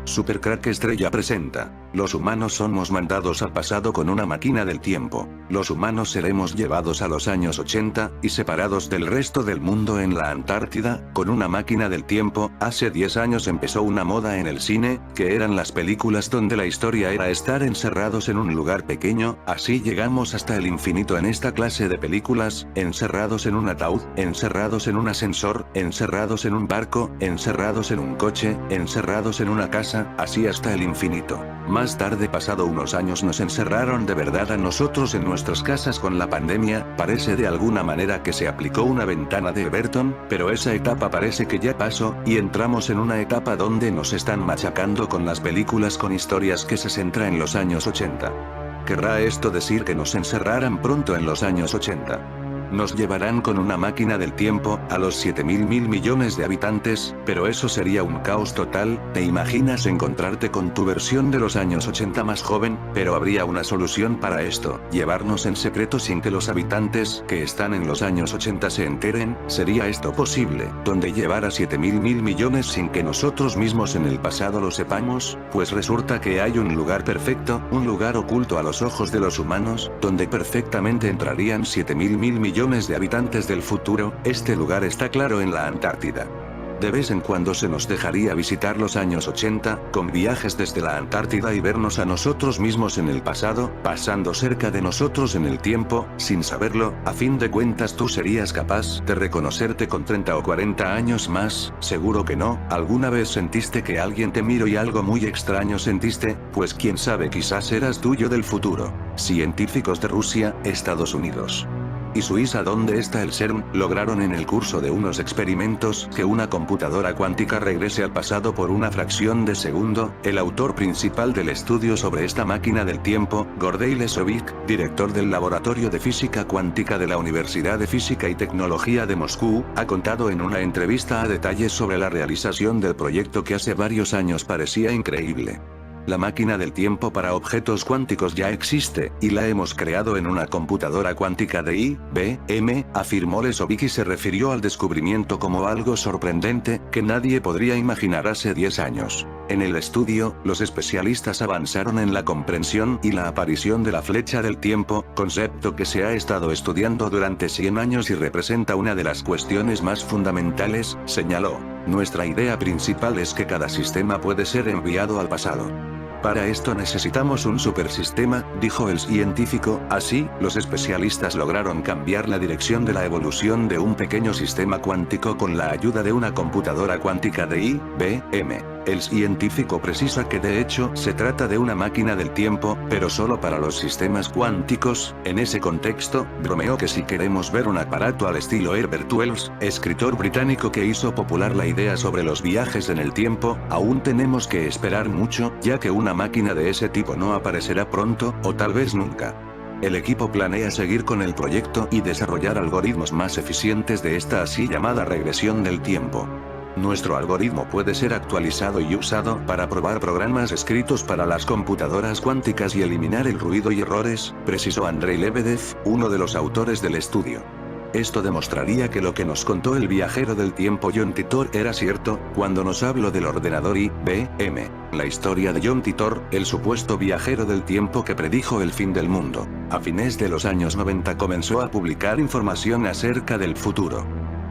Super Crack Estrella presenta. Los humanos somos mandados al pasado con una máquina del tiempo. Los humanos seremos llevados a los años 80, y separados del resto del mundo en la Antártida, con una máquina del tiempo. Hace 10 años empezó una moda en el cine, que eran las películas donde la historia era estar encerrados en un lugar pequeño. Así llegamos hasta el infinito en esta clase de películas, encerrados en un ataúd, encerrados en un ascensor, encerrados en un barco, encerrados en un coche, encerrados en una casa, así hasta el infinito. Más tarde, pasado unos años, nos encerraron de verdad a nosotros en nuestras casas con la pandemia. Parece de alguna manera que se aplicó una ventana de Everton, pero esa etapa parece que ya pasó, y entramos en una etapa donde nos están machacando con las películas con historias que se centran en los años 80. ¿Querrá esto decir que nos encerrarán pronto en los años 80? Nos llevarán con una máquina del tiempo, a los 7.000 millones de habitantes, pero eso sería un caos total. ¿Te imaginas encontrarte con tu versión de los años 80 más joven? Pero habría una solución para esto: llevarnos en secreto sin que los habitantes que están en los años 80 se enteren. ¿Sería esto posible, donde llevar a 7.000 millones sin que nosotros mismos en el pasado lo sepamos? Pues resulta que hay un lugar perfecto, un lugar oculto a los ojos de los humanos, donde perfectamente entrarían 7.000 millones de habitantes del futuro. Este lugar está claro en la Antártida. De vez en cuando se nos dejaría visitar los años 80, con viajes desde la Antártida y vernos a nosotros mismos en el pasado, pasando cerca de nosotros en el tiempo, sin saberlo. A fin de cuentas, ¿tú serías capaz de reconocerte con 30 o 40 años más? Seguro que no. ¿Alguna vez sentiste que alguien te miró y algo muy extraño sentiste? Pues quién sabe, quizás eras tuyo del futuro. Científicos de Rusia, Estados Unidos y Suiza, donde está el CERN, lograron en el curso de unos experimentos que una computadora cuántica regrese al pasado por una fracción de segundo. El autor principal del estudio sobre esta máquina del tiempo, Gordey Lesovic, director del Laboratorio de Física Cuántica de la Universidad de Física y Tecnología de Moscú, ha contado en una entrevista a detalles sobre la realización del proyecto que hace varios años parecía increíble. La máquina del tiempo para objetos cuánticos ya existe, y la hemos creado en una computadora cuántica de IBM, afirmó Lesovic, y se refirió al descubrimiento como algo sorprendente, que nadie podría imaginar hace 10 años. En el estudio, los especialistas avanzaron en la comprensión y la aparición de la flecha del tiempo, concepto que se ha estado estudiando durante 100 años y representa una de las cuestiones más fundamentales, señaló. Nuestra idea principal es que cada sistema puede ser enviado al pasado. Para esto necesitamos un supersistema, dijo el científico. Así, los especialistas lograron cambiar la dirección de la evolución de un pequeño sistema cuántico con la ayuda de una computadora cuántica de IBM. El científico precisa que de hecho se trata de una máquina del tiempo, pero solo para los sistemas cuánticos. En ese contexto, bromeó que si queremos ver un aparato al estilo Herbert Wells, escritor británico que hizo popular la idea sobre los viajes en el tiempo, aún tenemos que esperar mucho, ya que una máquina de ese tipo no aparecerá pronto, o tal vez nunca. El equipo planea seguir con el proyecto y desarrollar algoritmos más eficientes de esta así llamada regresión del tiempo. Nuestro algoritmo puede ser actualizado y usado para probar programas escritos para las computadoras cuánticas y eliminar el ruido y errores, precisó Andrei Lebedev, uno de los autores del estudio. Esto demostraría que lo que nos contó el viajero del tiempo John Titor era cierto, cuando nos habló del ordenador IBM. La historia de John Titor, el supuesto viajero del tiempo que predijo el fin del mundo. A fines de los años 90 comenzó a publicar información acerca del futuro.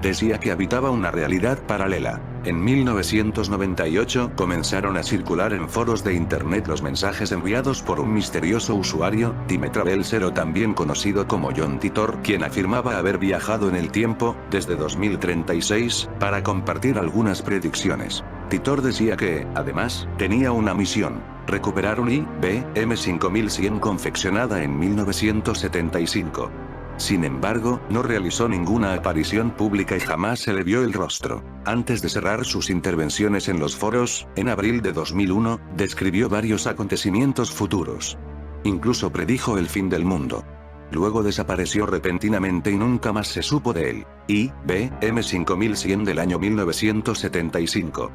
Decía que habitaba una realidad paralela. En 1998 comenzaron a circular en foros de internet los mensajes enviados por un misterioso usuario, Time Travel 0, también conocido como John Titor, quien afirmaba haber viajado en el tiempo, desde 2036, para compartir algunas predicciones. Titor decía que, además, tenía una misión: recuperar un IBM 5100 confeccionada en 1975. Sin embargo, no realizó ninguna aparición pública y jamás se le vio el rostro. Antes de cerrar sus intervenciones en los foros, en abril de 2001, describió varios acontecimientos futuros. Incluso predijo el fin del mundo. Luego desapareció repentinamente y nunca más se supo de él. IBM 5100 del año 1975.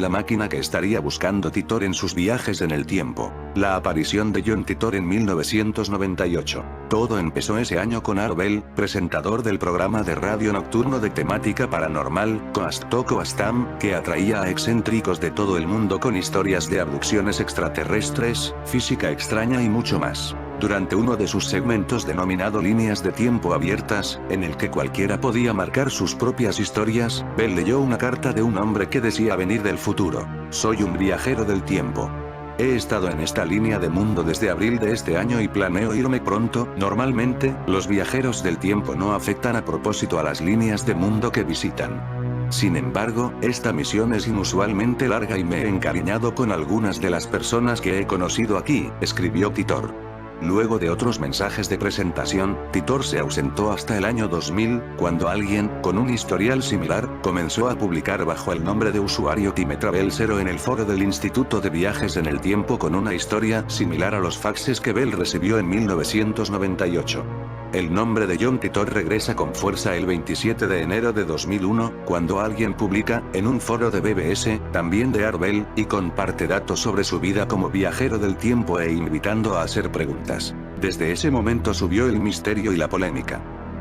La máquina que estaría buscando Titor en sus viajes en el tiempo. La aparición de John Titor en 1998. Todo empezó ese año con Art Bell, presentador del programa de radio nocturno de temática paranormal, Coast to Coastam, que atraía a excéntricos de todo el mundo con historias de abducciones extraterrestres, física extraña y mucho más. Durante uno de sus segmentos denominado Líneas de Tiempo Abiertas, en el que cualquiera podía marcar sus propias historias, Bell leyó una carta de un hombre que decía venir del futuro. Soy un viajero del tiempo. He estado en esta línea de mundo desde abril de este año y planeo irme pronto. Normalmente, los viajeros del tiempo no afectan a propósito a las líneas de mundo que visitan. Sin embargo, esta misión es inusualmente larga y me he encariñado con algunas de las personas que he conocido aquí, escribió Titor. Luego de otros mensajes de presentación, Titor se ausentó hasta el año 2000, cuando alguien, con un historial similar, comenzó a publicar bajo el nombre de usuario Time Travel 0 en el foro del Instituto de Viajes en el Tiempo con una historia similar a los faxes que Bell recibió en 1998. El nombre de John Titor regresa con fuerza el 27 de enero de 2001, cuando alguien publica, en un foro de BBS, también de Art Bell, y comparte datos sobre su vida como viajero del tiempo e invitando a hacer preguntas. Desde ese momento subió el misterio y la polémica.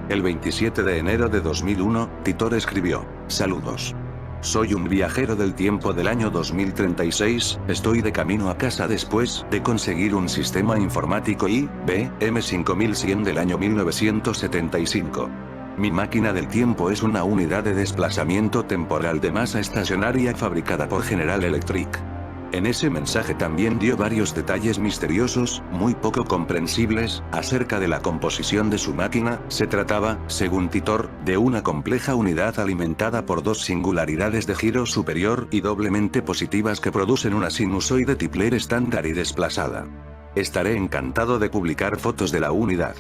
El 27 de enero de 2001, Titor escribió: "Saludos. Soy un viajero del tiempo del año 2036, estoy de camino a casa después de conseguir un sistema informático IBM 5100 del año 1975. Mi máquina del tiempo es una unidad de desplazamiento temporal de masa estacionaria fabricada por General Electric". En ese mensaje también dio varios detalles misteriosos, muy poco comprensibles, acerca de la composición de su máquina. Se trataba, según Titor, de una compleja unidad alimentada por dos singularidades de giro superior y doblemente positivas que producen una sinusoide Tipler estándar y desplazada. Estaré encantado de publicar fotos de la unidad.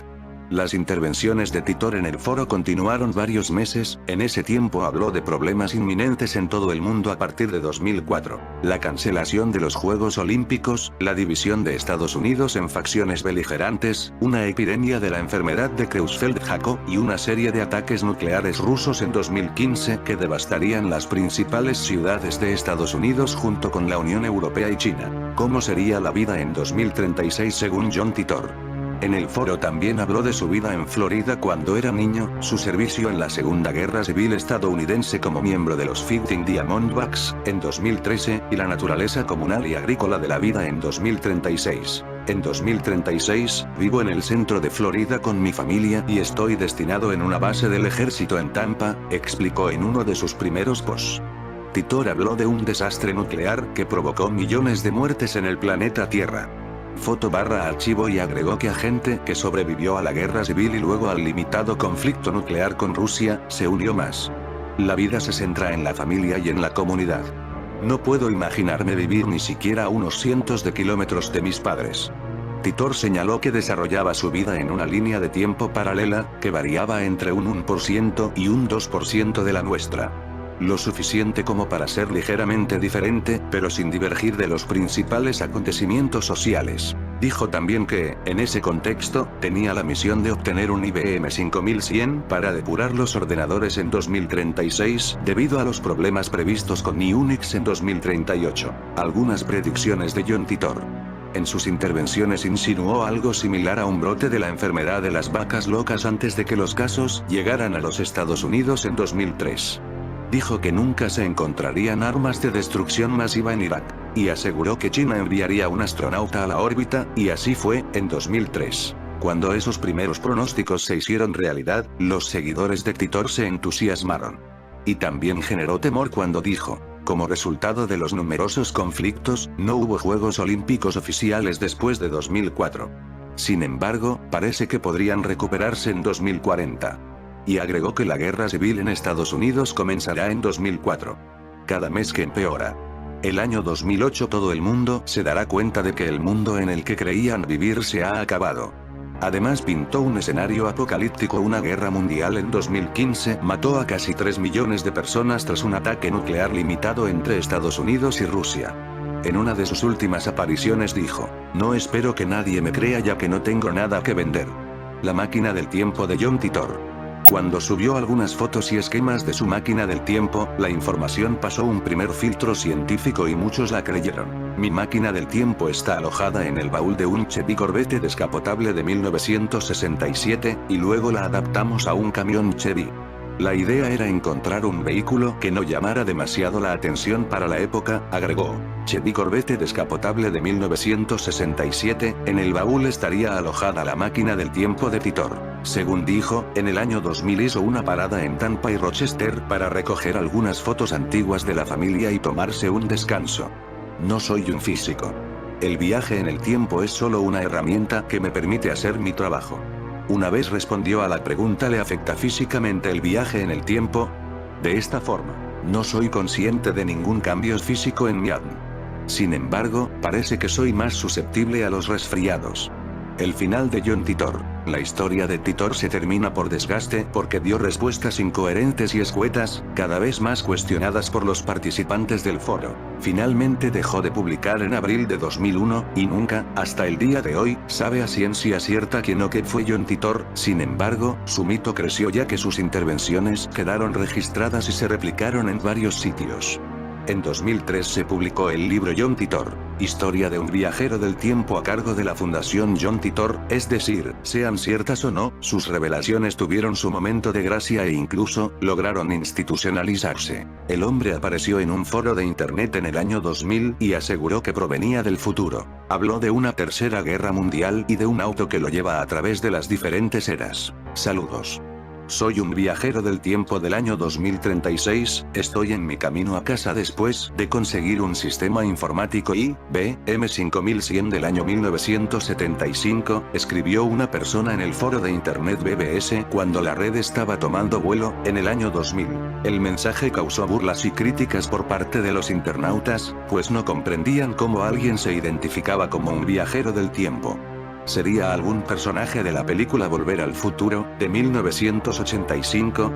Las intervenciones de Titor en el foro continuaron varios meses. En ese tiempo habló de problemas inminentes en todo el mundo a partir de 2004. La cancelación de los Juegos Olímpicos, la división de Estados Unidos en facciones beligerantes, una epidemia de la enfermedad de Creutzfeldt-Jakob y una serie de ataques nucleares rusos en 2015 que devastarían las principales ciudades de Estados Unidos junto con la Unión Europea y China. ¿Cómo sería la vida en 2036 según John Titor? En el foro también habló de su vida en Florida cuando era niño, su servicio en la Segunda Guerra Civil estadounidense como miembro de los Fighting Diamondbacks, en 2013, y la naturaleza comunal y agrícola de la vida en 2036. En 2036, vivo en el centro de Florida con mi familia y estoy destinado en una base del ejército en Tampa, explicó en uno de sus primeros posts. Titor habló de un desastre nuclear que provocó millones de muertes en el planeta Tierra. Foto/archivo y agregó que a gente que sobrevivió a la guerra civil y luego al limitado conflicto nuclear con Rusia, se unió más. La vida se centra en la familia y en la comunidad. No puedo imaginarme vivir ni siquiera a unos cientos de kilómetros de mis padres. Titor señaló que desarrollaba su vida en una línea de tiempo paralela, que variaba entre un 1% y un 2% de la nuestra. Lo suficiente como para ser ligeramente diferente, pero sin divergir de los principales acontecimientos sociales. Dijo también que, en ese contexto, tenía la misión de obtener un IBM 5100 para depurar los ordenadores en 2036, debido a los problemas previstos con Unix en 2038. Algunas predicciones de John Titor. En sus intervenciones insinuó algo similar a un brote de la enfermedad de las vacas locas antes de que los casos llegaran a los Estados Unidos en 2003. Dijo que nunca se encontrarían armas de destrucción masiva en Irak, y aseguró que China enviaría un astronauta a la órbita, y así fue, en 2003. Cuando esos primeros pronósticos se hicieron realidad, los seguidores de Titor se entusiasmaron. Y también generó temor cuando dijo: como resultado de los numerosos conflictos, no hubo Juegos Olímpicos oficiales después de 2004. Sin embargo, parece que podrían recuperarse en 2040. Y agregó que la guerra civil en Estados Unidos comenzará en 2004. Cada mes que empeora. El año 2008 todo el mundo se dará cuenta de que el mundo en el que creían vivir se ha acabado. Además pintó un escenario apocalíptico. Una guerra mundial en 2015 mató a casi 3 millones de personas tras un ataque nuclear limitado entre Estados Unidos y Rusia. En una de sus últimas apariciones dijo: no espero que nadie me crea ya que no tengo nada que vender. La máquina del tiempo de John Titor. Cuando subió algunas fotos y esquemas de su máquina del tiempo, la información pasó un primer filtro científico y muchos la creyeron. Mi máquina del tiempo está alojada en el baúl de un Chevy Corvette descapotable de 1967, y luego la adaptamos a un camión Chevy. La idea era encontrar un vehículo que no llamara demasiado la atención para la época, agregó. Chevy Corvette descapotable de 1967, en el baúl estaría alojada la máquina del tiempo de Titor. Según dijo, en el año 2000 hizo una parada en Tampa y Rochester para recoger algunas fotos antiguas de la familia y tomarse un descanso. No soy un físico. El viaje en el tiempo es solo una herramienta que me permite hacer mi trabajo. Una vez respondió a la pregunta ¿le afecta físicamente el viaje en el tiempo? De esta forma, no soy consciente de ningún cambio físico en mi ADN. Sin embargo, parece que soy más susceptible a los resfriados. El final de John Titor. La historia de Titor se termina por desgaste porque dio respuestas incoherentes y escuetas, cada vez más cuestionadas por los participantes del foro. Finalmente dejó de publicar en abril de 2001, y nunca, hasta el día de hoy, sabe a ciencia cierta quién o qué fue John Titor. Sin embargo, su mito creció ya que sus intervenciones quedaron registradas y se replicaron en varios sitios. En 2003 se publicó el libro John Titor, Historia de un viajero del tiempo a cargo de la Fundación John Titor, es decir, sean ciertas o no, sus revelaciones tuvieron su momento de gracia e incluso, lograron institucionalizarse. El hombre apareció en un foro de internet en el año 2000 y aseguró que provenía del futuro. Habló de una tercera guerra mundial y de un auto que lo lleva a través de las diferentes eras. Saludos. Soy un viajero del tiempo del año 2036, estoy en mi camino a casa después de conseguir un sistema informático IBM 5100 del año 1975, escribió una persona en el foro de internet BBS cuando la red estaba tomando vuelo, en el año 2000. El mensaje causó burlas y críticas por parte de los internautas, pues no comprendían cómo alguien se identificaba como un viajero del tiempo. ¿Sería algún personaje de la película Volver al Futuro, de 1985?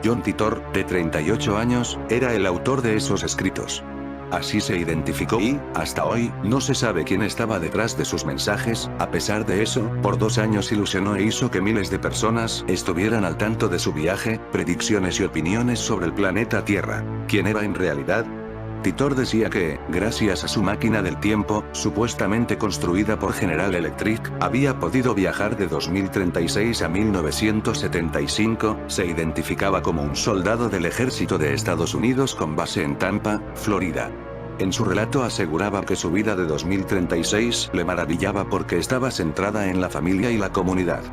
John Titor, de 38 años, era el autor de esos escritos. Así se identificó y, hasta hoy, no se sabe quién estaba detrás de sus mensajes. A pesar de eso, por 2 años ilusionó e hizo que miles de personas estuvieran al tanto de su viaje, predicciones y opiniones sobre el planeta Tierra. ¿Quién era en realidad? Titor decía que, gracias a su máquina del tiempo, supuestamente construida por General Electric, había podido viajar de 2036 a 1975, se identificaba como un soldado del ejército de Estados Unidos con base en Tampa, Florida. En su relato aseguraba que su vida de 2036 le maravillaba porque estaba centrada en la familia y la comunidad.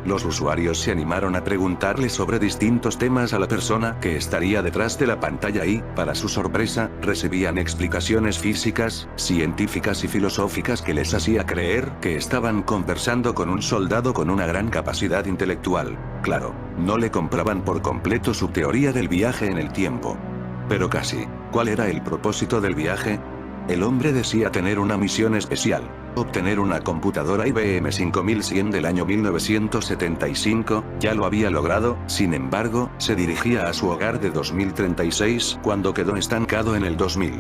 Los usuarios se animaron a preguntarle sobre distintos temas a la persona que estaría detrás de la pantalla y, para su sorpresa, recibían explicaciones físicas, científicas y filosóficas que les hacía creer que estaban conversando con un soldado con una gran capacidad intelectual. Claro, no le compraban por completo su teoría del viaje en el tiempo. Pero casi. ¿Cuál era el propósito del viaje? El hombre decía tener una misión especial. Obtener una computadora IBM 5100 del año 1975, ya lo había logrado, sin embargo, se dirigía a su hogar de 2036 cuando quedó estancado en el 2000.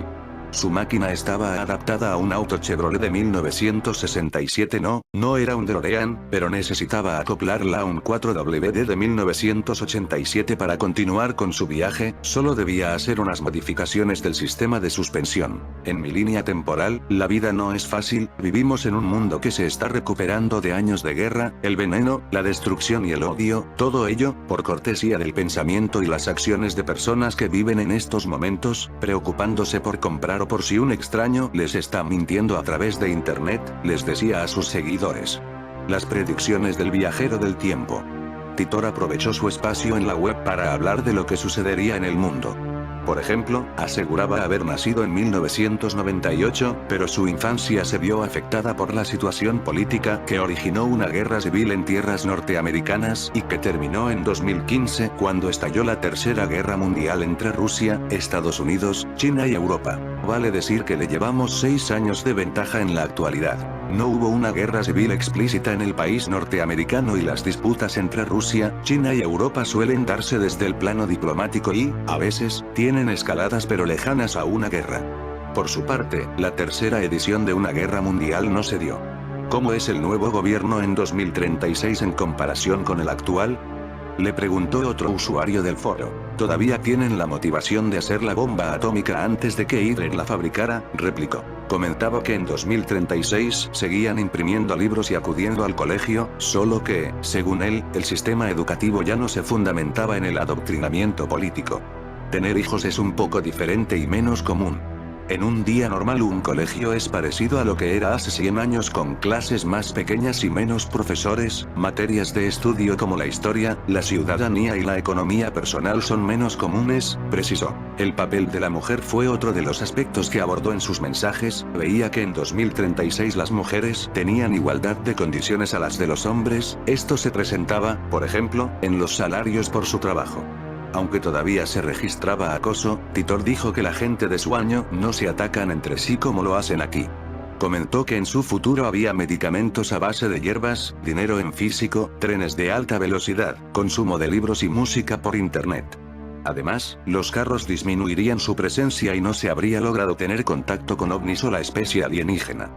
Su máquina estaba adaptada a un auto Chevrolet de 1967. No era un DeLorean, pero necesitaba acoplarla a un 4WD de 1987 para continuar con su viaje, solo debía hacer unas modificaciones del sistema de suspensión. En mi línea temporal, la vida no es fácil, vivimos en un mundo que se está recuperando de años de guerra, el veneno, la destrucción y el odio, todo ello, por cortesía del pensamiento y las acciones de personas que viven en estos momentos, preocupándose por comprar o por si un extraño les está mintiendo a través de internet, les decía a sus seguidores. Las predicciones del viajero del tiempo. Titor aprovechó su espacio en la web para hablar de lo que sucedería en el mundo. Por ejemplo, aseguraba haber nacido en 1998, pero su infancia se vio afectada por la situación política que originó una guerra civil en tierras norteamericanas y que terminó en 2015 cuando estalló la Tercera Guerra Mundial entre Rusia, Estados Unidos, China y Europa. Vale decir que le llevamos 6 años de ventaja en la actualidad. No hubo una guerra civil explícita en el país norteamericano y las disputas entre Rusia, China y Europa suelen darse desde el plano diplomático y, a veces, tienen escaladas pero lejanas a una guerra. Por su parte, la tercera edición de una guerra mundial no se dio. ¿Cómo es el nuevo gobierno en 2036 en comparación con el actual? Le preguntó otro usuario del foro. ¿Todavía tienen la motivación de hacer la bomba atómica antes de que Hitler la fabricara? Replicó. Comentaba que en 2036 seguían imprimiendo libros y acudiendo al colegio, solo que, según él, el sistema educativo ya no se fundamentaba en el adoctrinamiento político. Tener hijos es un poco diferente y menos común. En un día normal un colegio es parecido a lo que era hace 100 años con clases más pequeñas y menos profesores, materias de estudio como la historia, la ciudadanía y la economía personal son menos comunes, precisó. El papel de la mujer fue otro de los aspectos que abordó en sus mensajes, veía que en 2036 las mujeres tenían igualdad de condiciones a las de los hombres, esto se presentaba, por ejemplo, en los salarios por su trabajo. Aunque todavía se registraba acoso, Titor dijo que la gente de su año no se atacan entre sí como lo hacen aquí. Comentó que en su futuro había medicamentos a base de hierbas, dinero en físico, trenes de alta velocidad, consumo de libros y música por internet. Además, los carros disminuirían su presencia y no se habría logrado tener contacto con ovnis o la especie alienígena.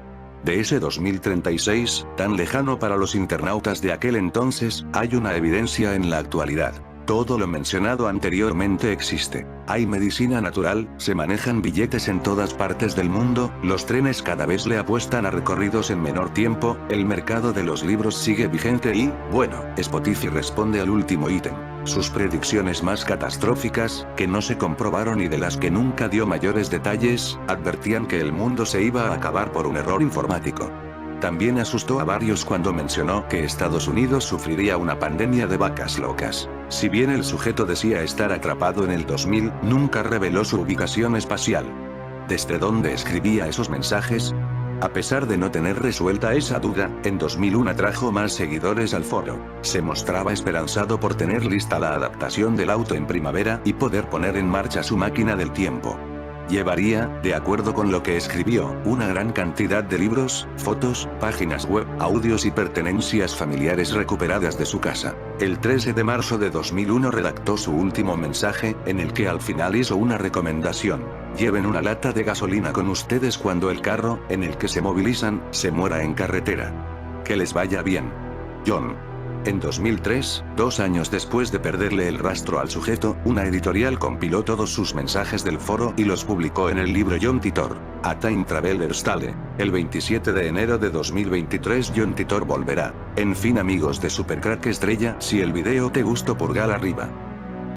De ese 2036, tan lejano para los internautas de aquel entonces, hay una evidencia en la actualidad. Todo lo mencionado anteriormente existe. Hay medicina natural, se manejan billetes en todas partes del mundo, los trenes cada vez le apuestan a recorridos en menor tiempo, el mercado de los libros sigue vigente y, bueno, Spotify responde al último ítem. Sus predicciones más catastróficas, que no se comprobaron y de las que nunca dio mayores detalles, advertían que el mundo se iba a acabar por un error informático. También asustó a varios cuando mencionó que Estados Unidos sufriría una pandemia de vacas locas. Si bien el sujeto decía estar atrapado en el 2000, nunca reveló su ubicación espacial. ¿Desde dónde escribía esos mensajes? A pesar de no tener resuelta esa duda, en 2001 atrajo más seguidores al foro. Se mostraba esperanzado por tener lista la adaptación del auto en primavera y poder poner en marcha su máquina del tiempo. Llevaría, de acuerdo con lo que escribió, una gran cantidad de libros, fotos, páginas web, audios y pertenencias familiares recuperadas de su casa. El 13 de marzo de 2001 redactó su último mensaje, en el que al final hizo una recomendación. Lleven una lata de gasolina con ustedes cuando el carro, en el que se movilizan, se muera en carretera. Que les vaya bien. John. En 2003, 2 años después de perderle el rastro al sujeto, una editorial compiló todos sus mensajes del foro y los publicó en el libro John Titor, A Time Traveler's Tale. El 27 de enero de 2023 John Titor volverá. En fin amigos de Supercrack Estrella, si el video te gustó pulgar arriba.